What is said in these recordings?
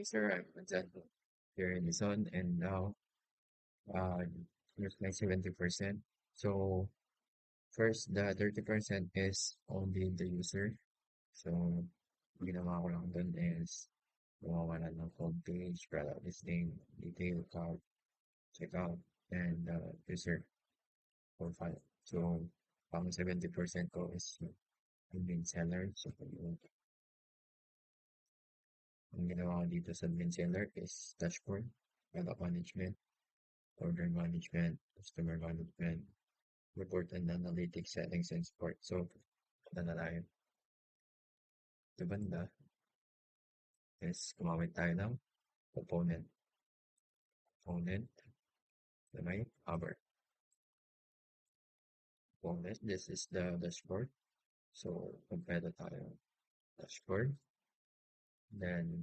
Sir, I'm Vincent here in Luzon, and now uh, here's my 70%. So first, the 30% is only the user. So ginawa ko lang dun is mawawala ng homepage, product listing, detail, card, checkout, and user profile. So pang 70% ko is yung main seller. So ang ginawa ko dito sa main seller is dashboard, product management, order management, customer management, report and analytics settings and support. So, ano na tayo? Sa banda is gumamit tayo ng component. Component na may hover. Component, this is the dashboard. So, kompleto tayo dashboard. Then,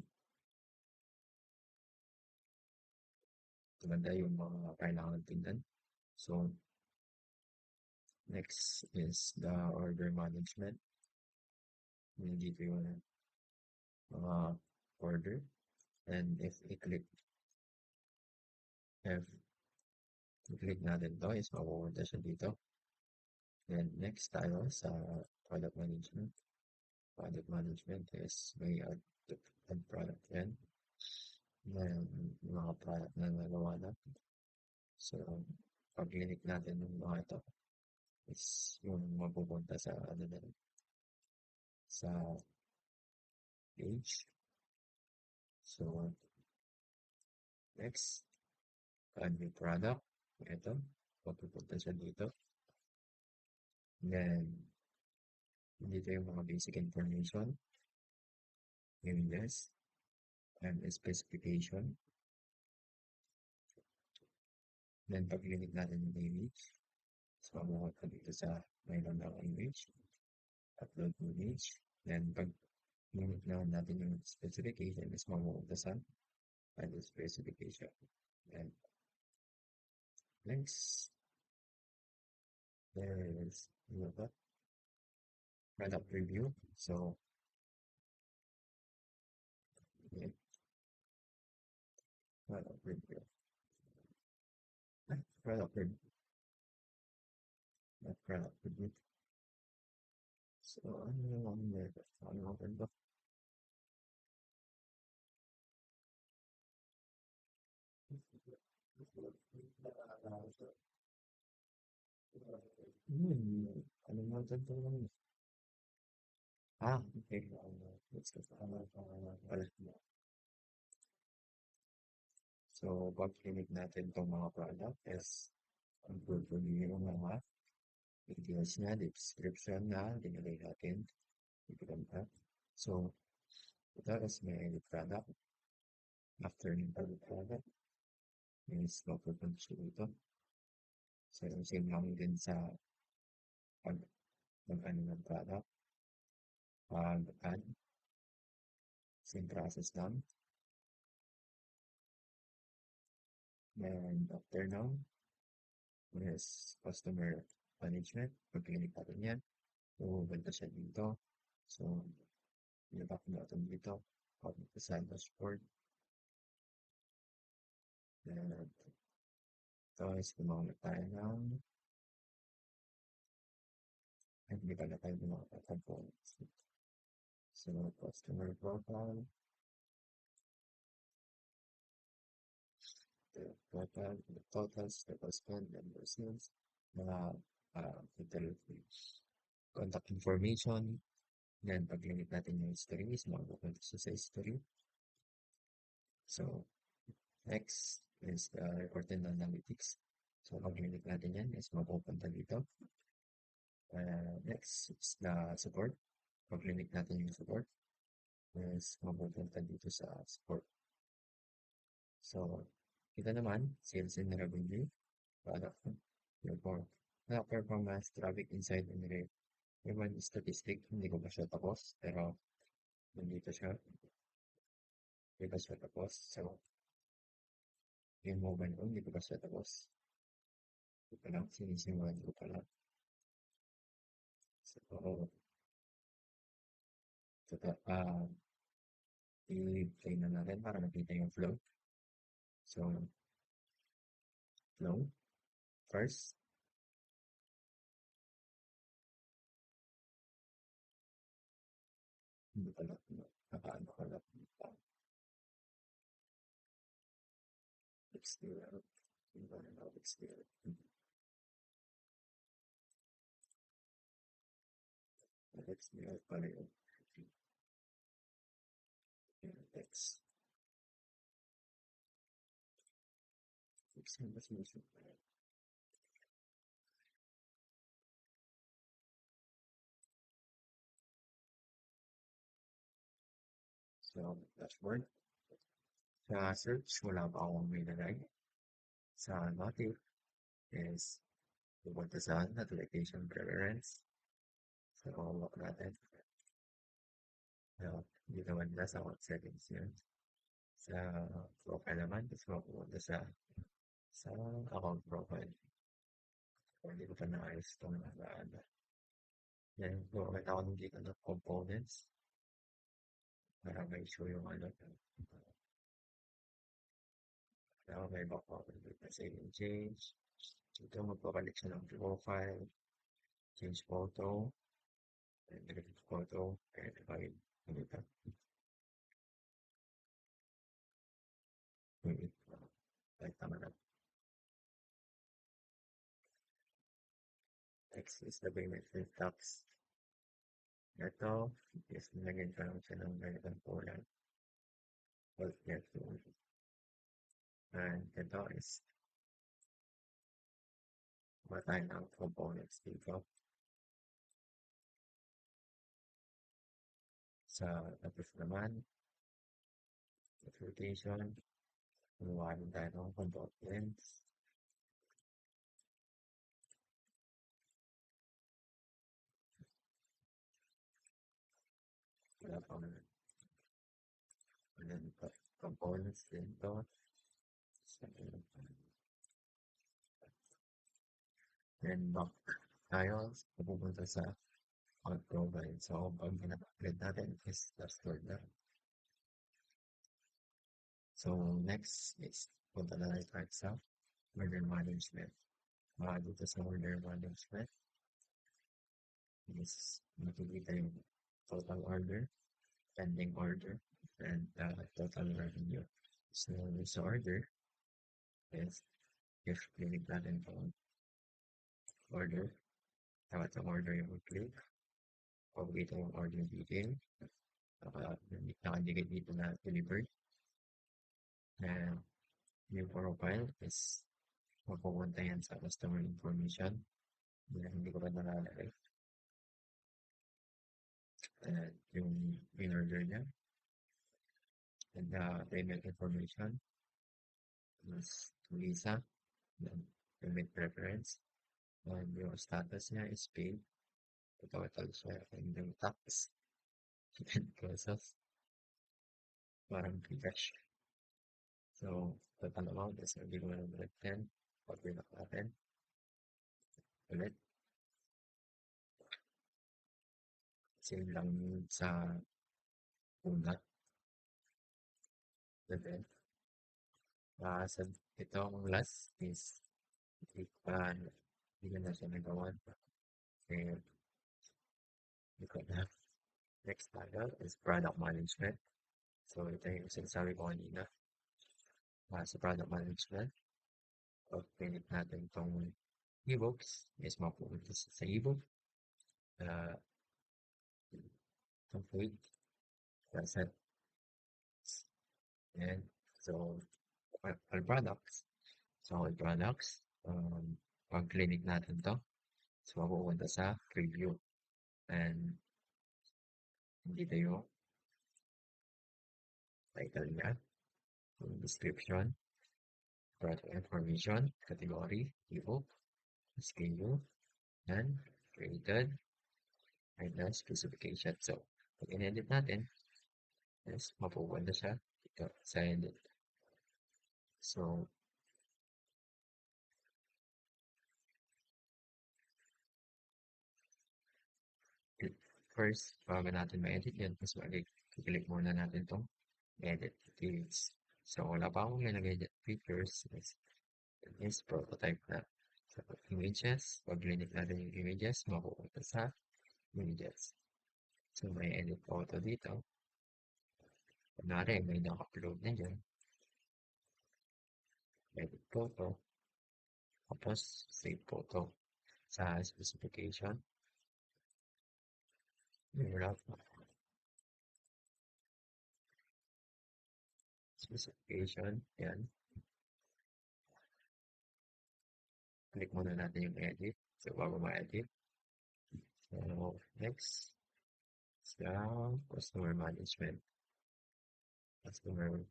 sa banda yung mga kailangan tingnan. So, next is the order management. Dito yung mga order. And if i-click natin to is mapupunta siya dito. Then next tayo sa product management. Product management is may add product yan. Yan yung mga product na nagawa natin. So, pag-click natin yung mga ito is yung mapupunta sa ano na sa page. So, next, add new product. Ito, mapupunta siya dito. Then, dito yung mga basic information, images, and specification. Then, pag-click natin yung image, so makuha ka dito sa mayroon ng image, upload image. Then, pag-click natin yung specification, is makuha sa file specification. And next, there is product preview. So, yeah, product preview. Product preview. Product preview. So, ano yung open ba? Ano mo dito lang? Okay. Let's go. So, pag-click natin itong mga product is ang portfolio yung mga details niya, description na dinalay natin. So, ito is may edit product. After yung edit product, is mapupunta siya dito. So, same lang din sa pag-ano ng product. Pag-add, same process lang. And after now, is customer management. Pag-click natin yan, pupunta siya dito. So, ilabak natin dito. Pupunta sa dashboard. And ito is gumamit tayo ng hindi pa na tayo gumamit ng components. So, customer profile. The profile, the totals, the spend, and the sales. Mga contact information. Then, pag-click natin yung history, is mapupunta siya sa history. So, next is the report and analytics. So, pag-click natin yan is mapupunta dito. Next is the support. Pag-click natin yung support is mapupunta dito sa support. So, kita naman, sales and revenue, product, performance, traffic, insight, and human statistic. Hindi ko ba siya tapos, pero nandito siya. Hindi ba siya tapos? So, yung mobile ko, hindi ko ba siya tapos? Hindi ko lang, sinisimulan ko pala. So, I-play na natin para makita yung flow. So, flow first. Hindi pala, nakaano pala. Exterior. Exterior. Exterior pala yun. Text. So, dashboard. Sa search, wala pa akong may nalagay. Sa notif is pupunta sa notification preference. So, lock natin. So, dito naman nasa settings yun. Sa profile naman, tapos mapupunta sa account profile. So, hindi ko pa naayos itong ano. Yan, gumamit ako ng dito ng components para may show yung ano. Now, may back ako dito sa change. Dito magpapalit siya ng profile, change photo, and delete photo, and divide. Dito. Like, tama na. Next is the payment syntax. Ito is nilagyan ko lang siya ng ganitong kulay. Alt F2. And ito is matay ng components dito. Sa tapos naman, notification, gumawa din tayo ng components. Wala pang components dito. Then back tayo, pupunta sa out profile. So, pag pinag-upgrade natin is dashboard na. So, next is punta na tayo sa order management. Dito sa order management is makikita yung total order, pending order, and total revenue. So, sa order is if click natin itong order, dapat ang order yung click, pag-ito yung order detail, nakadikit dito na delivered, and yung profile is mapupunta yan sa customer information. Hindi ko pa nalalagay. And yung in-order niya. And the payment information is Visa. Then payment preference. And yung status niya is paid. Total siya. And yung tax. 10 pesos. Parang cash. So, total amount is hindi ko na 10. Pag-pinak natin. Ulit. Same lang sa una. And then, sa itong last is hindi ko na siya nagawan. And hindi ko na. Next tayo is product management. So, ito yung sinasabi ko kanina. Sa product management, pag pinit natin itong ebooks, is mapupunta sa ebook. Complete. Present. And so, all products. So, all products, pag clinic natin to, so mapupunta sa preview. And dito yung title niya, yung description, product information, category, ebook, SKU, and created, and the specification. So, pag in-edit natin, is mapupunta siya dito sa edit. So, first, bago natin ma-edit yan, mas click muna natin itong edit fields. So, wala pa akong nilagay dyan features. Is prototype na. So, images, pag-click natin yung images, mapupunta sa images. So, may edit photo dito. Kunwari, may naka-upload na dyan. Edit photo. Tapos, save photo sa specification. Wrap specification. Yan. Click muna natin yung edit. So, bago ma-edit. So, next. So, customer management. Customer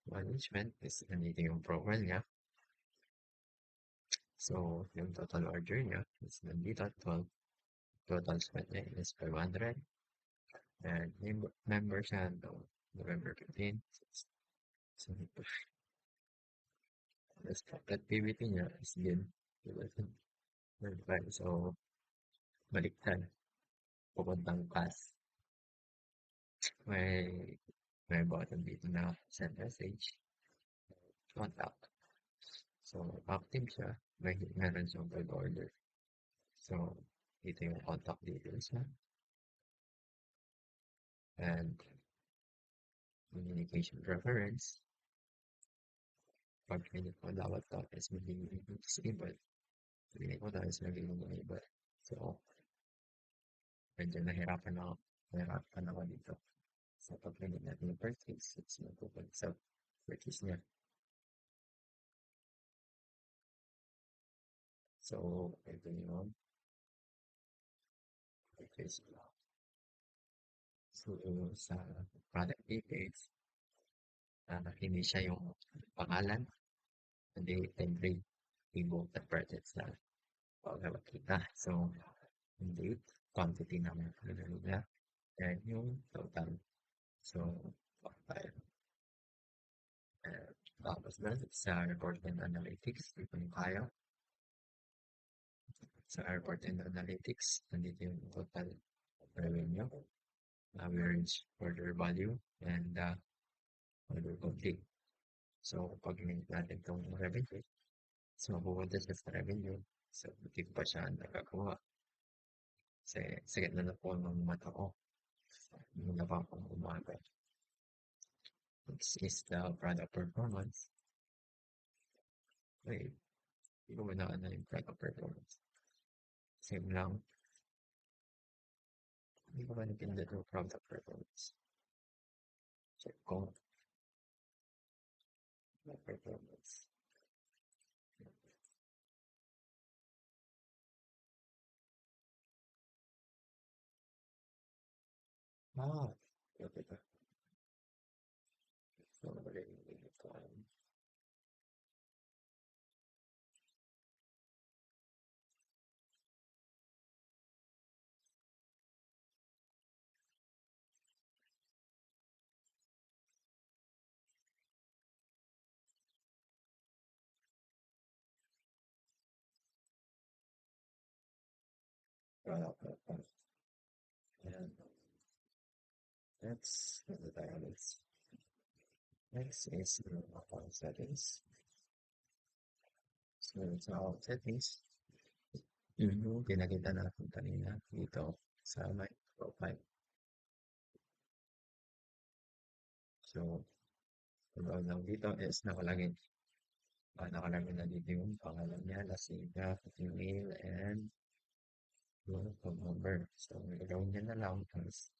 management is nandito yung profile niya. So, yung total order niya is nandito 12. Total spend niya is 500. And yung member siya no, November 15. So, the activity niya is din. So, baliktad. Pupuntang pass. May button dito na send message. Contact. So, active siya. Meron siyang order. So, dito yung contact details niya. And communication preference. Pag pinili ko dapat to is maging disable. Pinili ko to is maging enable. So, medyo nahirapan ako dito. So, pag pinili natin yung purchase, it's magpupunta sa purchase niya. So, ito yung purchase. So, sa product details, hindi siya yung pangalan, hindi template, table at purchase na pagkakita. So, date, quantity naman nila, and yung total. So, file. Tapos na sa report and analytics, dito yung kaya. Sa report and analytics, nandito yung total revenue, average order value, and order complete. So, pag natin itong revenue, so mapupunta siya sa revenue. So, hindi ko pa siya nagagawa. Kasi sakit na po ng mata ko. Muna pa akong umaga. Next is the product performance. Wait, hindi ko muna yung product performance. Same lang. Hindi ko ba napindot yung product performance. Check ko. Performance. Okay ba? So, magaling ito. Product performance. And that's the diamonds. Next is the account settings. So, sa account settings, yung pinakita natin kanina dito sa my profile. So, ang lang dito is nakalagay na dito yung pangalan niya, last name niya, email, and yung phone number. So, gagawin niya na lang tapos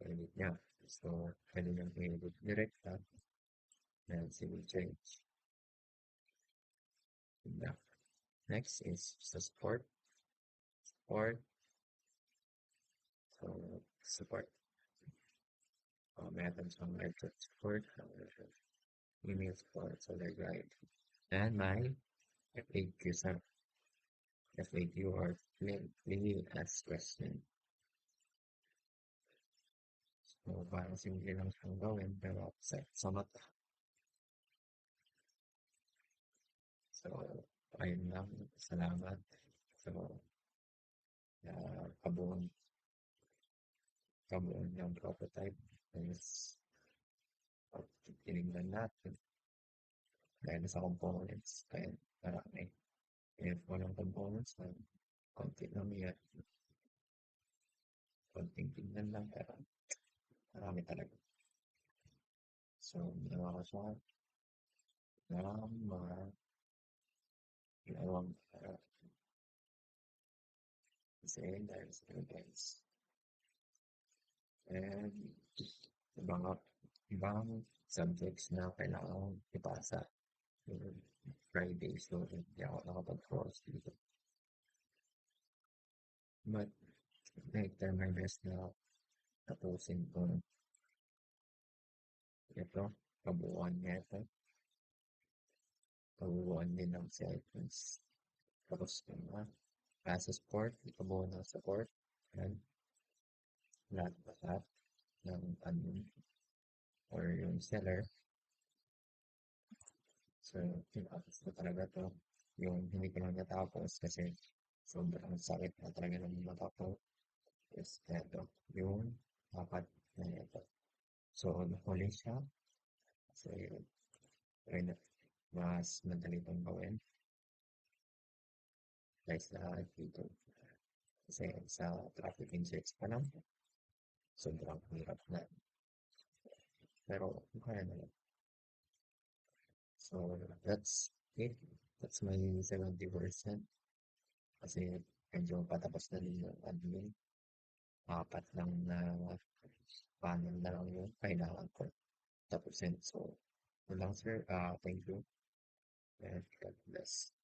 edit niya. So, pwede niyang i-edit direct and civil change. Next is sa support. So, support. Meron siyang method support, email support, so they're right. And my FAQ sa FAQ or frequently asked question. So, parang simple lang siyang gawin, pero sa mata. So, ayun lang. Salamat. So, kabuong kabuuan ng prototype is tinignan natin dahil sa components. Kaya marami. If walang components, konti lang yan. Konting tignan lang, pero marami talaga. So, ginawa ko siya ng mga ginawang kasi dahil sa guys. And ibang subjects na kailangan ipasa yung Friday, so hindi ako nakapag-course dito. But I try my best na tapusin ko ito, kabuuan niya ito, kabuuan din ng sentence. Tapos yung sa support, kabuuan ng support, and lahat ng or yung seller. So, tinapos ko talaga to. Yung hindi ko lang natapos kasi sobrang sakit na talaga ng mata ko. Yes, eto. Yung apat na ito. So, huli siya. Kasi, ayun na, mas madali pang gawin. Guys, sa dito. Kasi sa traffic index pa lang, sobrang hirap na. Pero, kaya na lang. So, that's it. That's my 70%. Kasi medyo patapos na din yung admin. Apat lang na panel na lang yung kailangan ko tapusin. So, yun lang sir. Thank you. And God bless.